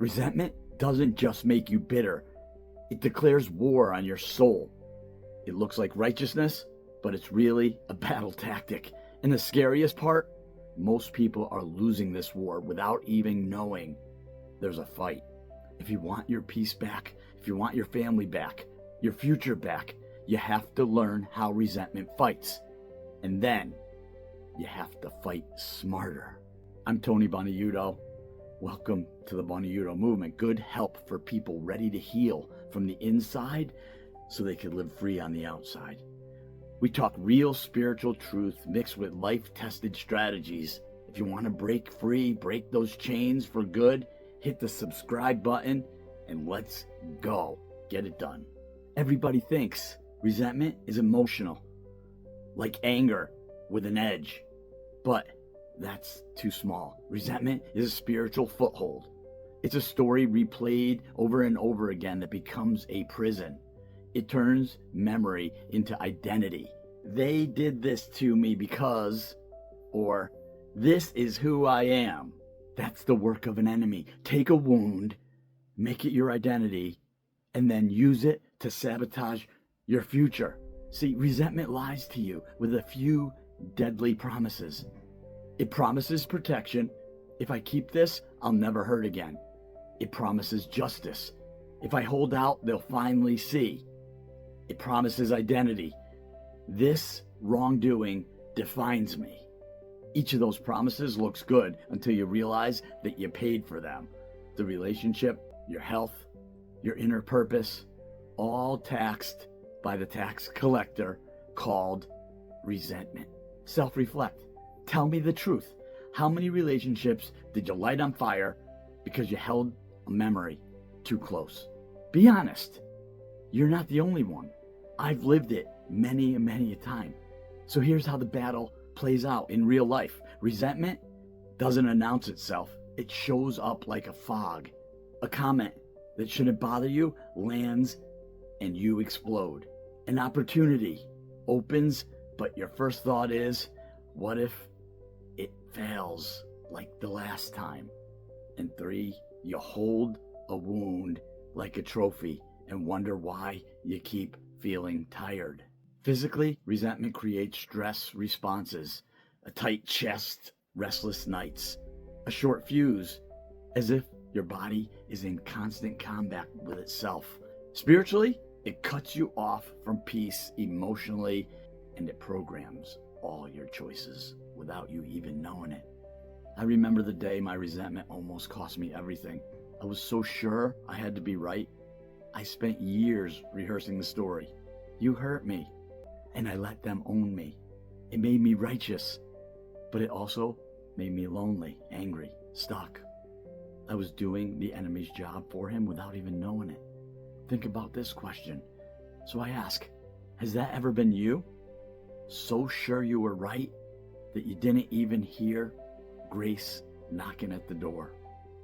Resentment doesn't just make you bitter, it declares war on your soul. It looks like righteousness, but it's really a battle tactic. And the scariest part, most people are losing this war without even knowing there's a fight. If you want your peace back, if you want your family back, your future back, you have to learn how resentment fights. And then you have to fight smarter. I'm Tony Buonaiuto. Welcome to the Buonaiuto Movement. Good help for people ready to heal from the inside so they can live free on the outside. We talk real spiritual truth mixed with life-tested strategies. If you want to break free, break those chains for good, hit the subscribe button and let's go. Get it done. Everybody thinks resentment is emotional, like anger with an edge, but that's too small. Resentment is a spiritual foothold. It's a story replayed over and over again that becomes a prison. It turns memory into identity. They did this to me because, or this is who I am. That's the work of an enemy. Take a wound, make it your identity, and then use it to sabotage your future. See, resentment lies to you with a few deadly promises. It promises protection. If I keep this, I'll never hurt again. It promises justice. If I hold out, they'll finally see. It promises identity. This wrongdoing defines me. Each of those promises looks good until you realize that you paid for them. The relationship, your health, your inner purpose, all taxed by the tax collector called resentment. Self-reflect. Tell me the truth. How many relationships did you light on fire because you held a memory too close? Be honest. You're not the only one. I've lived it many a time. So here's how the battle plays out in real life. Resentment doesn't announce itself. It shows up like a fog. A comment that shouldn't bother you lands and you explode. An opportunity opens, but your first thought is, what if it fails like the last time? And 3, you hold a wound like a trophy and wonder why you keep feeling tired. Physically, resentment creates stress responses, a tight chest, restless nights, a short fuse, as if your body is in constant combat with itself. Spiritually, it cuts you off from peace emotionally, and it programs all your choices without you even knowing it. I remember the day my resentment almost cost me everything. I was so sure I had to be right. I spent years rehearsing the story. You hurt me, and I let them own me. It made me righteous, but it also made me lonely, angry, stuck. I was doing the enemy's job for him without even knowing it. Think about this question. So I ask, has that ever been you? So sure you were right that you didn't even hear grace knocking at the door.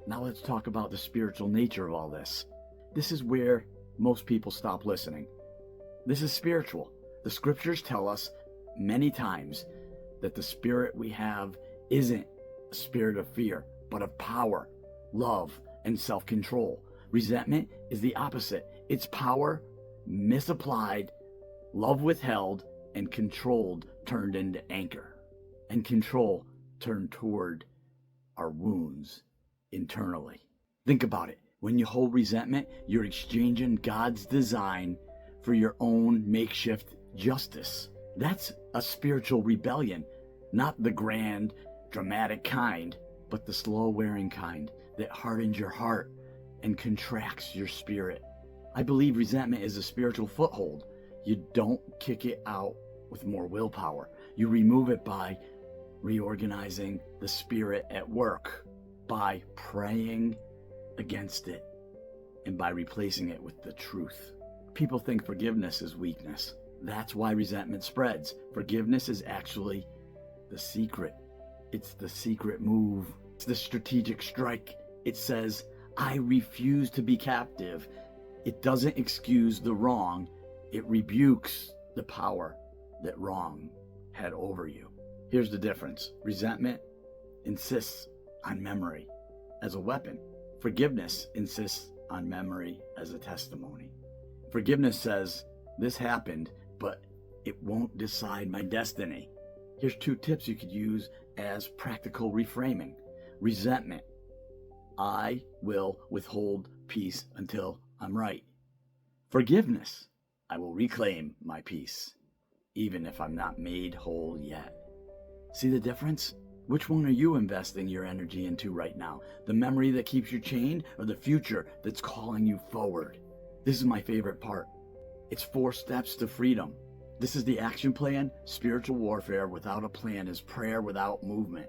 Now let's talk about the spiritual nature of all this. This is where most people stop listening. This is spiritual. The scriptures tell us many times that the spirit we have isn't a spirit of fear, but of power, love, and self-control. Resentment is the opposite. It's power misapplied, love withheld, and controlled turned into anger. And control turned toward our wounds internally. Think about it. When you hold resentment, you're exchanging God's design for your own makeshift justice. That's a spiritual rebellion, not the grand, dramatic kind, but the slow-wearing kind that hardens your heart and contracts your spirit. I believe resentment is a spiritual foothold. You don't kick it out with more willpower. You remove it by reorganizing the spirit at work, by praying against it, and by replacing it with the truth. People think forgiveness is weakness. That's why resentment spreads. Forgiveness is actually the secret. It's the secret move. It's the strategic strike. It says, I refuse to be captive. It doesn't excuse the wrong. It rebukes the power that wrong had over you. Here's the difference. Resentment insists on memory as a weapon. Forgiveness insists on memory as a testimony. Forgiveness says, this happened, but it won't decide my destiny. Here's 2 tips you could use as practical reframing. Resentment. I will withhold peace until I'm right. Forgiveness. I will reclaim my peace, even if I'm not made whole yet. See the difference? Which one are you investing your energy into right now? The memory that keeps you chained, or the future that's calling you forward? This is my favorite part. It's 4 steps to freedom. This is the action plan. Spiritual warfare without a plan is prayer without movement.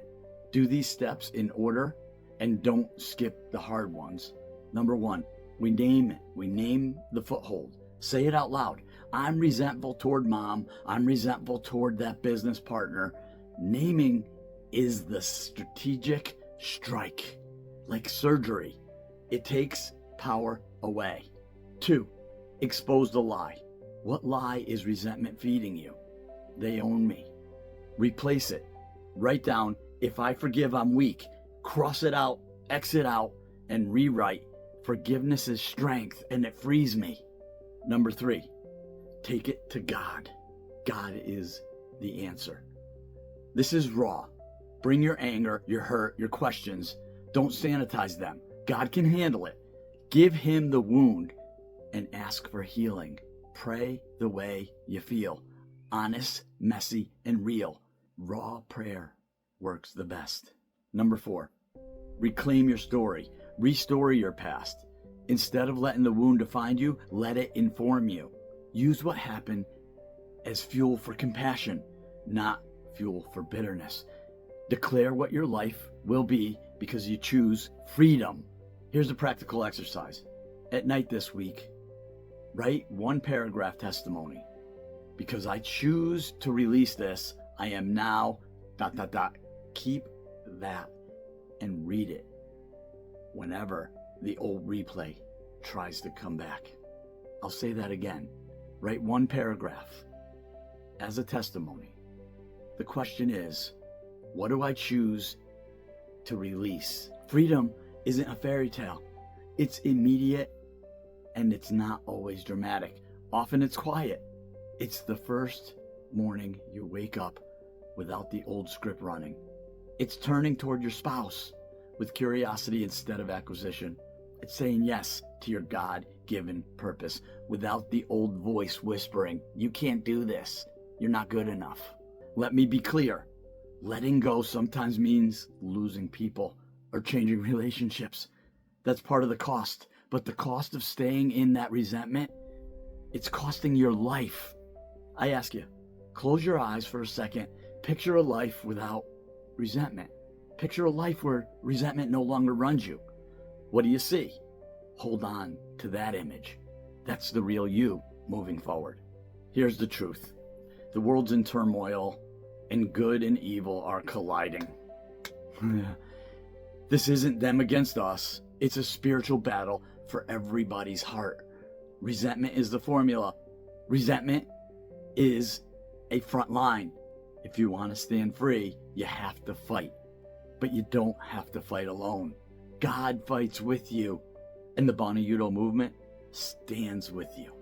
Do these steps in order and don't skip the hard ones. Number 1, we name it. We name the foothold. Say it out loud. I'm resentful toward mom. I'm resentful toward that business partner. Naming is the strategic strike. Like surgery, it takes power away. 2, expose the lie. What lie is resentment feeding you? They own me. Replace it. Write down, if I forgive, I'm weak. Cross it out, exit out, and rewrite. Forgiveness is strength, and it frees me. Number 3, take it to God. God is the answer. This is raw. Bring your anger, your hurt, your questions. Don't sanitize them. God can handle it. Give him the wound and ask for healing. Pray the way you feel. Honest, messy, and real. Raw prayer works the best. Number 4, reclaim your story. Restore your past. Instead of letting the wound define you, let it inform you. Use what happened as fuel for compassion, not fuel for bitterness. Declare what your life will be because you choose freedom. Here's a practical exercise. At night this week, write 1 paragraph testimony. Because I choose to release this, I am now ... Keep that and read it whenever the old replay tries to come back. I'll say that again. Write 1 paragraph as a testimony. The question is, what do I choose to release? Freedom isn't a fairy tale. It's immediate, and it's not always dramatic. Often it's quiet. It's the first morning you wake up without the old script running. It's turning toward your spouse with curiosity instead of acquisition. It's saying yes to your God-given purpose without the old voice whispering, you can't do this. You're not good enough. Let me be clear. Letting go sometimes means losing people or changing relationships. That's part of the cost. But the cost of staying in that resentment, it's costing your life. I ask you, close your eyes for a second. Picture a life without resentment. Picture a life where resentment no longer runs you. What do you see? Hold on to that image. That's the real you moving forward. Here's the truth. The world's in turmoil, and good and evil are colliding. This isn't them against us. It's a spiritual battle for everybody's heart. Resentment is the formula. Resentment is a front line. If you want to stand free, you have to fight. But you don't have to fight alone. God fights with you, and the Buonaiuto Movement stands with you.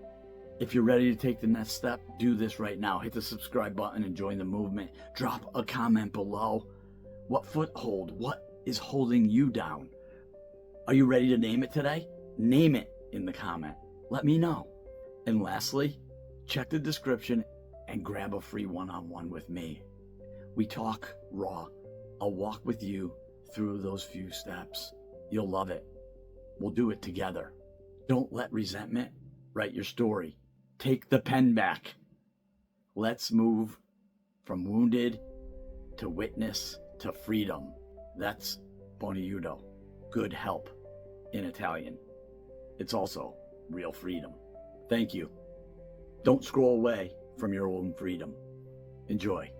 If you're ready to take the next step, do this right now. Hit the subscribe button and join the movement. Drop a comment below. What foothold? What is holding you down? Are you ready to name it today? Name it in the comment. Let me know. And lastly, check the description and grab a free one-on-one with me. We talk raw. I'll walk with you through those few steps. You'll love it. We'll do it together. Don't let resentment write your story. Take the pen back. Let's move from wounded to witness to freedom. That's Buonaiuto, good help in Italian. It's also real freedom. Thank you. Don't scroll away from your own freedom. Enjoy.